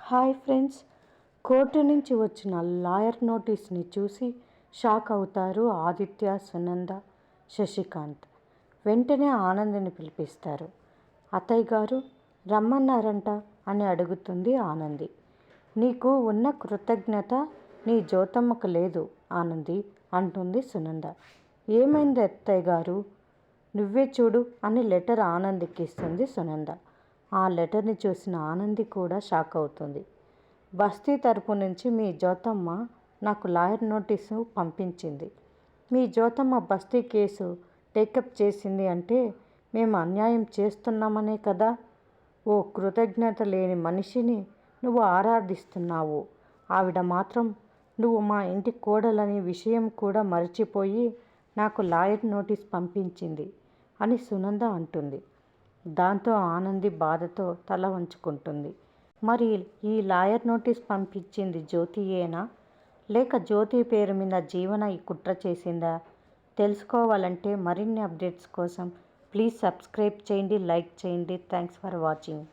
Hi friends, court నుంచి వచ్చిన lawyer నోటీస్ని చూసి షాక్ అవుతారు ఆదిత్య, సునంద, శశికాంత్. వెంటనే ఆనందిని పిలిపిస్తారు. అత్తయ్య గారు రమ్మన్నారంట అని అడుగుతుంది ఆనంది. నీకు ఉన్న కృతజ్ఞత నీ జ్యోతమ్మకు లేదు ఆనంది అంటుంది సునంద. ఏమైంది అత్తయ్య గారు? నువ్వే చూడు అని లెటర్ ఆనందికి ఇస్తుంది సునంద. ఆ లెటర్ని చూసిన ఆనంది కూడా షాక్ అవుతుంది. బస్తీ తరపు నుంచి మీ జ్యోతమ్మ నాకు లాయర్ నోటీసు పంపించింది. మీ జ్యోతమ్మ బస్తీ కేసు టేకప్ చేసింది అంటే మేము అన్యాయం చేస్తున్నామనే కదా. ఓ కృతజ్ఞత లేని మనిషిని నువ్వు ఆరాధిస్తున్నావు. ఆవిడ మాత్రం నువ్వు మా ఇంటి కోడలని విషయం కూడా మర్చిపోయి నాకు లాయర్ నోటీస్ పంపించింది అని సునంద అంటుంది. దాంతో ఆనంది బాధతో తల వంచుకుంటుంది. మరి ఈ లాయర్ నోటీస్ పంపించింది జ్యోతియేనా, లేక జ్యోతి పేరు మీద జీవన ఈ కుట్ర చేసిందా? తెలుసుకోవాలంటే మరిన్ని అప్డేట్స్ కోసం ప్లీజ్ సబ్స్క్రైబ్ చేయండి, లైక్ చేయండి. Thanks for watching.